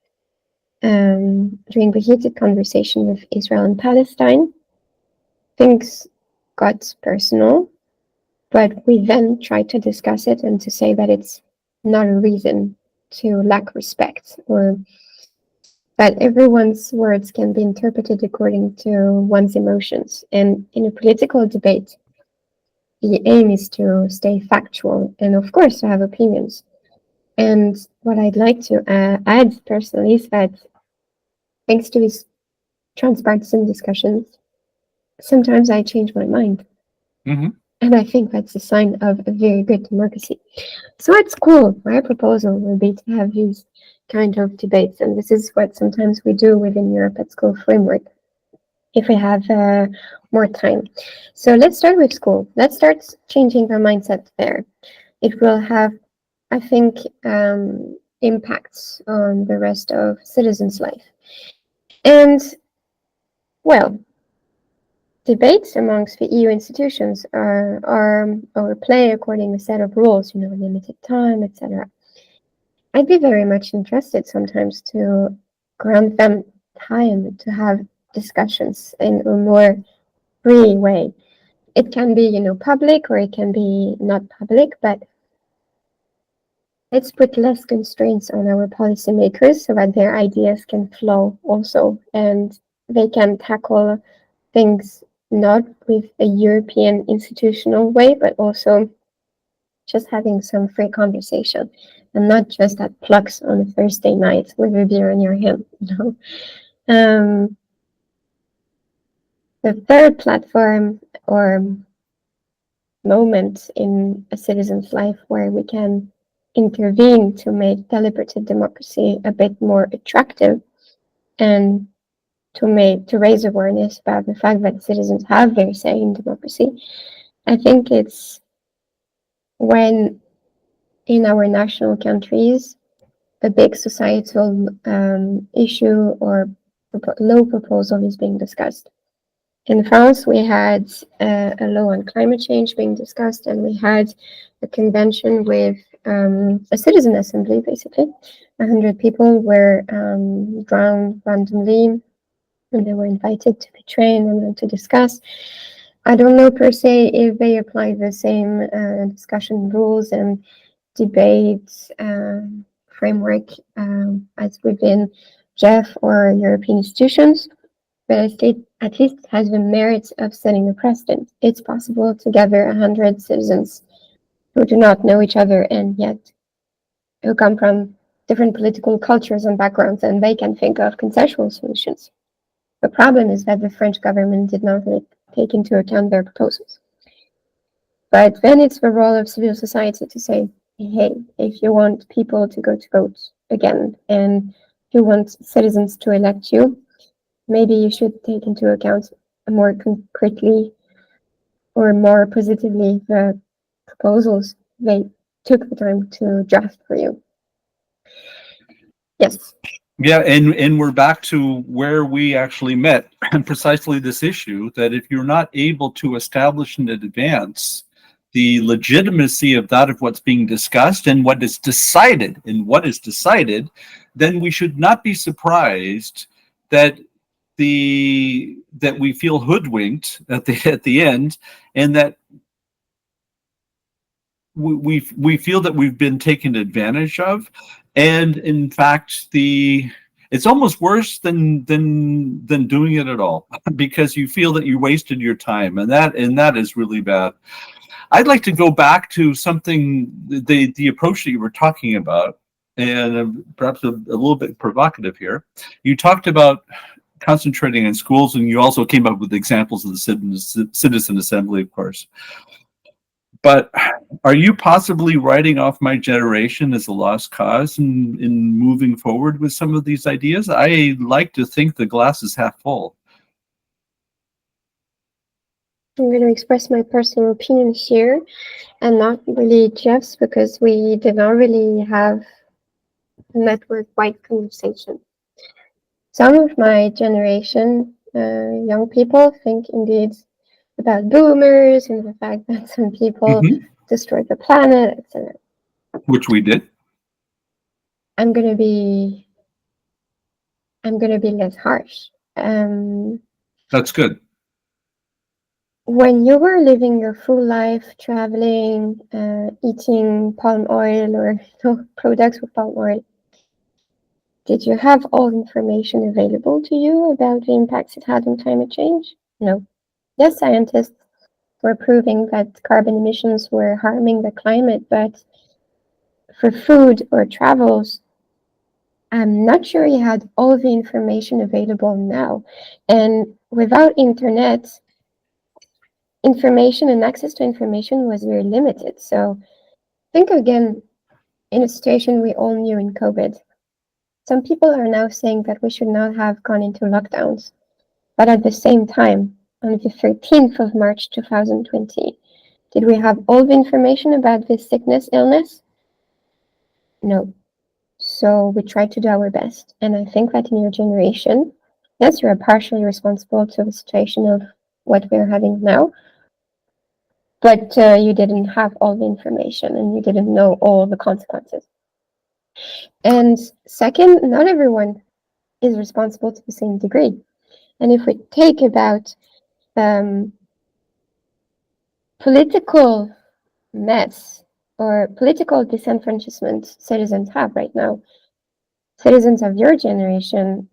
During the heated conversation with Israel and Palestine, things got personal, but we then tried to discuss it and to say that it's not a reason to lack respect, or that everyone's words can be interpreted according to one's emotions. And in a political debate, the aim is to stay factual and, of course, to have opinions. And what I'd like to add personally is that thanks to these transpartisan discussions, sometimes I change my mind. Mm-hmm. And I think that's a sign of a very good democracy. So it's cool. My proposal will be to have these kind of debates. And this is what sometimes we do within Europe at School Framework, if we have more time. So let's start with school. Let's start changing our mindset there. It will have, I think, impacts on the rest of citizens' life. And, well, debates amongst the EU institutions are or play according to a set of rules, limited time, etc. I'd be very much interested sometimes to grant them time to have discussions in a more free way. It can be, public, or it can be not public, but let's put less constraints on our policymakers so that their ideas can flow also, and they can tackle things not with a European institutional way, but also just having some free conversation, and not just at plugs on a Thursday night with a beer in your hand. The third platform or moment in a citizen's life where we can intervene to make deliberative democracy a bit more attractive, and to raise awareness about the fact that citizens have their say in democracy. I think it's when in our national countries a big societal issue or law proposal is being discussed. In France, we had a law on climate change being discussed, and we had a convention with a citizen assembly, basically. 100 people were drowned randomly, and they were invited to be trained and then to discuss. I don't know per se if they apply the same discussion rules and debate framework as within JEF or European institutions, but at least it has the merit of setting a precedent. It's possible to gather 100 citizens who do not know each other and yet who come from different political cultures and backgrounds, and they can think of consensual solutions. The problem is that the French government did not take into account their proposals. But then it's the role of civil society to say, hey, if you want people to go to vote again, and you want citizens to elect you, maybe you should take into account more concretely or more positively the proposals they took the time to draft for you. Yes. Yeah, and we're back to where we actually met, and precisely this issue that if you're not able to establish in advance the legitimacy of that of what's being discussed and what is decided, then we should not be surprised that we feel hoodwinked at the end, and that we feel that we've been taken advantage of. And in fact, it's almost worse than doing it at all, because you feel that you wasted your time, and that is really bad. I'd like to go back to something, the approach that you were talking about, and perhaps a little bit provocative here. You talked about concentrating in schools, and you also came up with examples of the citizen assembly, of course. But are you possibly writing off my generation as a lost cause in moving forward with some of these ideas? I like to think the glass is half full. I'm going to express my personal opinion here, and not really Jeff's, because we did not really have a network-wide conversation. Some of my generation, young people, think indeed about boomers and the fact that some people destroyed the planet, etc. Which we did. I'm gonna be less harsh. That's good. When you were living your full life, traveling, eating palm oil or products with palm oil, did you have all information available to you about the impacts it had on climate change? No. Yes, scientists were proving that carbon emissions were harming the climate, but for food or travels, I'm not sure he had all the information available now. And without internet, information and access to information was very limited. So think again, in a situation we all knew in COVID, some people are now saying that we should not have gone into lockdowns. But at the same time, on the 13th of March 2020, did we have all the information about this illness? No. So we tried to do our best. And I think that in your generation, yes, you are partially responsible to the situation of what we're having now, but you didn't have all the information and you didn't know all the consequences. And second, not everyone is responsible to the same degree. And if we take about political mess or political disenfranchisement citizens have right now, citizens of your generation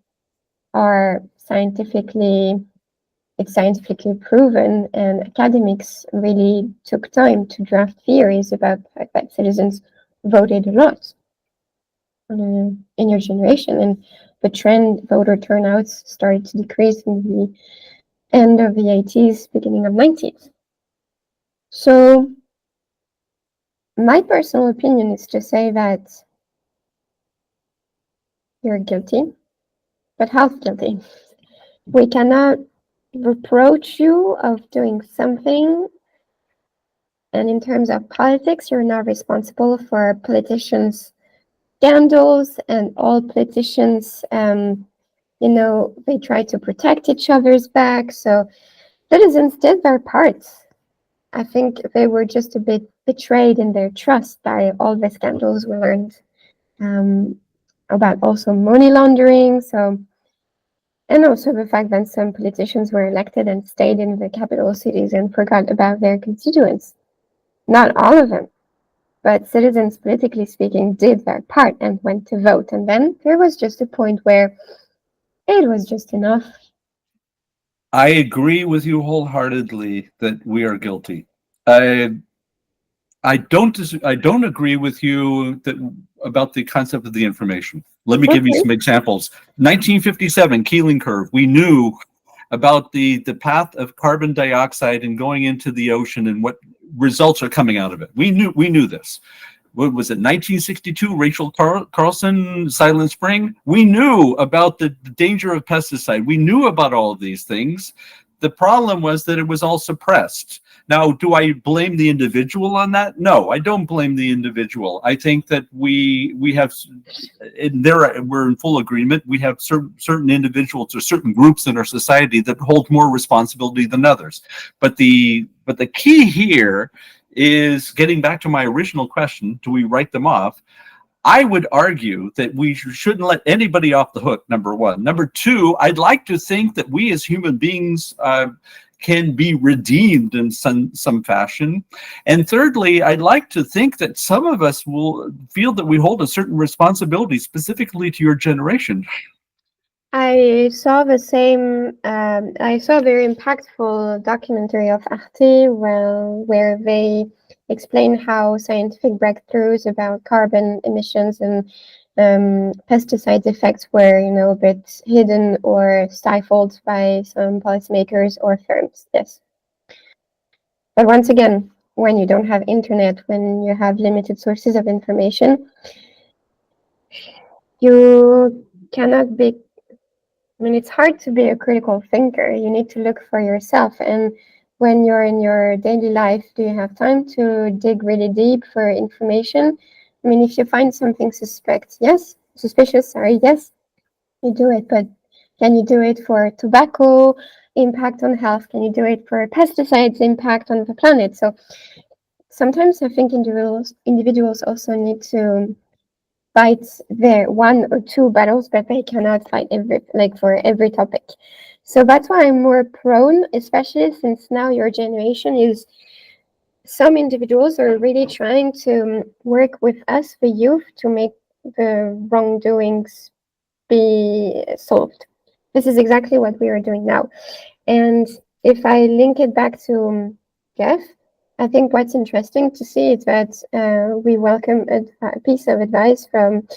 are scientifically proven, and academics really took time to draft theories about the fact that citizens voted a lot in your generation, and the trend voter turnouts started to decrease in the end of the 80s, beginning of 90s. So my personal opinion is to say that you're guilty, but half guilty. We cannot reproach you of doing something, and in terms of politics, you're not responsible for politicians' scandals, and all politicians, they try to protect each other's back. So citizens did their part. I think they were just a bit betrayed in their trust by all the scandals we learned about also money laundering. And also the fact that some politicians were elected and stayed in the capital cities and forgot about their constituents. Not all of them, but citizens, politically speaking, did their part and went to vote. And then there was just a point where it was just enough. I agree with you wholeheartedly that we are guilty. I don't agree with you about the concept of the information. Let me give you some examples. 1957, Keeling curve. We knew about the path of carbon dioxide and going into the ocean and what results are coming out of it. We knew this. What was it? 1962, Rachel Carlson, Silent Spring. We knew about the danger of pesticide. We knew about all of these things. The problem was that it was all suppressed. Now, do I blame the individual on that? No, I don't blame the individual. I think that we have, we're in full agreement. We have certain individuals or certain groups in our society that hold more responsibility than others. But the key here is getting back to my original question: do we write them off? I would argue that we shouldn't let anybody off the hook, number one. Number two, I'd like to think that we as human beings can be redeemed in some fashion. And thirdly, I'd like to think that some of us will feel that we hold a certain responsibility specifically to your generation. I saw the same, I saw a very impactful documentary of Arte where they explain how scientific breakthroughs about carbon emissions and pesticide effects were, a bit hidden or stifled by some policymakers or firms. Yes. But once again, when you don't have internet, when you have limited sources of information, you cannot be, it's hard to be a critical thinker. You need to look for yourself. And when you're in your daily life, do you have time to dig really deep for information? If you find something suspicious, yes, you do it. But can you do it for tobacco impact on health? Can you do it for pesticides impact on the planet? So sometimes I think individuals also need to fight their one or two battles, but they cannot fight for every topic. So that's why I'm more prone, especially since now your generation is, some individuals are really trying to work with us, the youth, to make the wrongdoings be solved. This is exactly what we are doing now. And if I link it back to Jeff, I think what's interesting to see is that we welcome a piece of advice from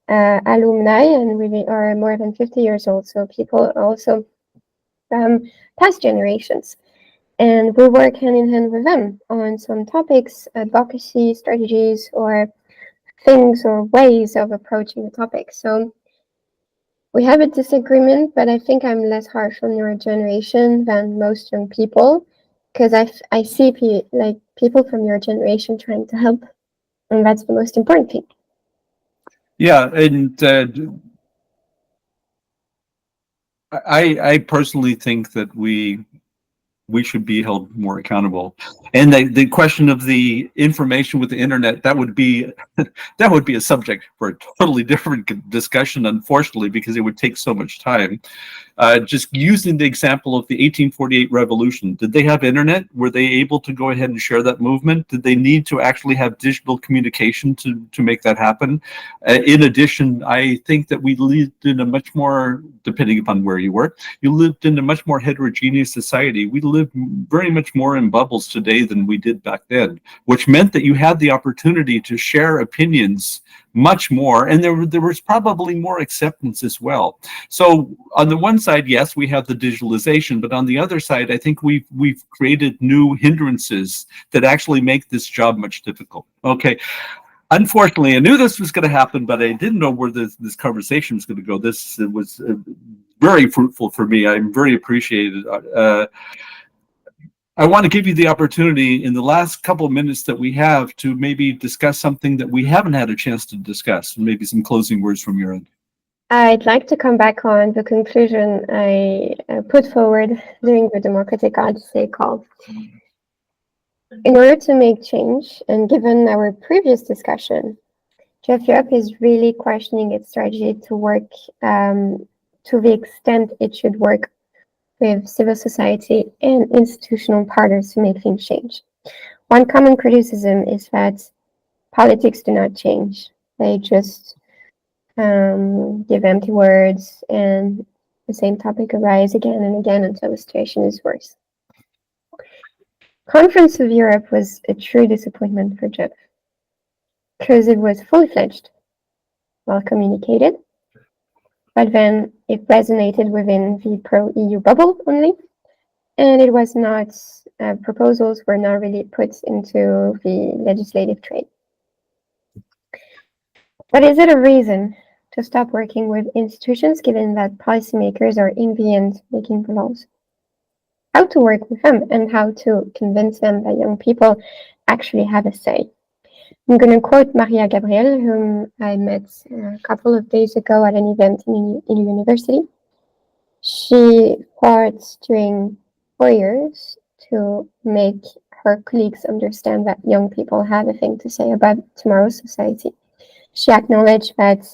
alumni, and we are more than 50 years old, so people also from past generations. And we work hand in hand with them on some topics, advocacy strategies, or things or ways of approaching the topic. So we have a disagreement, but I think I'm less harsh on your generation than most young people, because I see people from your generation trying to help, and that's the most important thing. Yeah, and I personally think that we should be held more accountable. And the question of the information with the internet, that would be that would be a subject for a totally different discussion, unfortunately, because it would take so much time. Just using the example of the 1848 revolution, did they have internet? Were they able to go ahead and share that movement? Did they need to actually have digital communication to make that happen? In addition, I think that we lived in a much more, depending upon where you were, you lived in a much more heterogeneous society. We live very much more in bubbles today than we did back then, which meant that you had the opportunity to share opinions much more, and there was probably more acceptance as well. So on the one side, yes, we have the digitalization, but on the other side, I think we've created new hindrances that actually make this job much difficult. Okay. Unfortunately, I knew this was going to happen, but I didn't know where this conversation was going to go. This was very fruitful for me. I'm very appreciated. I want to give you the opportunity in the last couple of minutes that we have to maybe discuss something that we haven't had a chance to discuss, and maybe some closing words from your end. I'd like to come back on the conclusion I put forward during the Democratic Odyssey call. In order to make change, and given our previous discussion, Jeff Europe is really questioning its strategy to work to the extent it should work with civil society and institutional partners to make things change. One common criticism is that politics do not change. They just give empty words, and the same topic arises again and again until the situation is worse. Conference of Europe was a true disappointment for Jeff, because it was fully fledged, well communicated, but then it resonated within the pro-EU bubble only, and it was not, proposals were not really put into the legislative train. But is it a reason to stop working with institutions, given that policymakers are in the end making the laws? How to work with them and how to convince them that young people actually have a say. I'm going to quote Maria Gabriel, whom I met a couple of days ago at an event in university. She fought during 4 years to make her colleagues understand that young people have a thing to say about tomorrow's society. She acknowledged that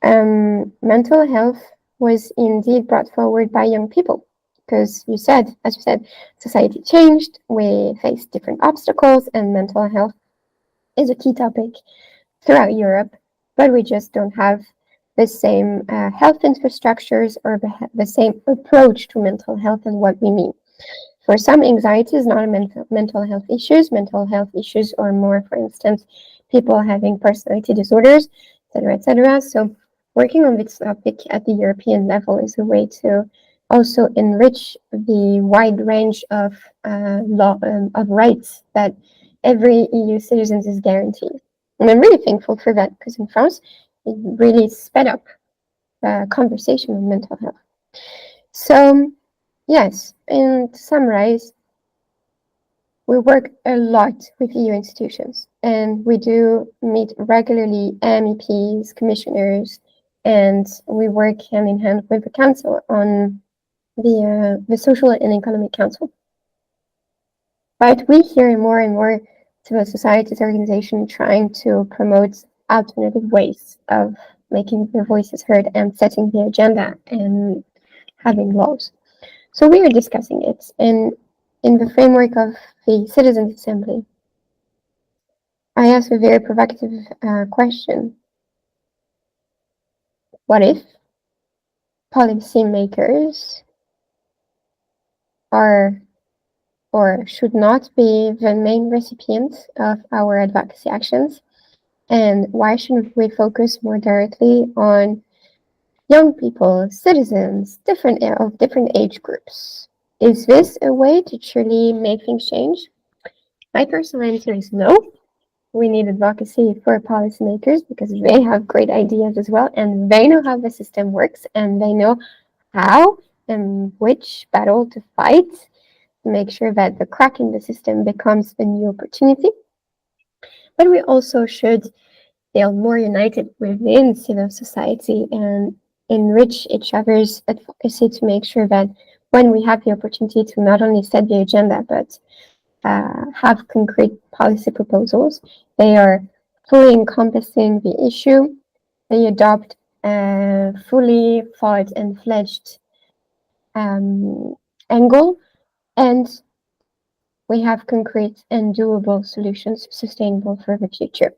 mental health was indeed brought forward by young people, because as you said, society changed, we face different obstacles, and mental health is a key topic throughout Europe, but we just don't have the same health infrastructures or the same approach to mental health and what we mean. For some, anxiety is not a mental health issues. Mental health issues are more, for instance, people having personality disorders, etc., etc. So working on this topic at the European level is a way to also enrich the wide range of of rights that every EU citizen is guaranteed. And I'm really thankful for that, because in France, it really sped up the conversation on mental health. So, yes, and to summarize, we work a lot with EU institutions, and we do meet regularly MEPs, commissioners, and we work hand in hand with the Council on the Social and Economic Council. But we hear more and more civil societies organizations trying to promote alternative ways of making their voices heard and setting the agenda and having laws. So we are discussing it in the framework of the Citizens' Assembly. I asked a very provocative question. What if policymakers are or should not be the main recipient of our advocacy actions? And why shouldn't we focus more directly on young people, citizens, of different age groups? Is this a way to truly make things change? My personal answer is no. We need advocacy for policymakers because they have great ideas as well, and they know how the system works, and they know how and which battle to fight to make sure that the crack in the system becomes a new opportunity. But we also should feel more united within civil society and enrich each other's advocacy to make sure that when we have the opportunity to not only set the agenda, but have concrete policy proposals, they are fully encompassing the issue, they adopt a fully thought and fledged angle, and we have concrete and doable solutions sustainable for the future.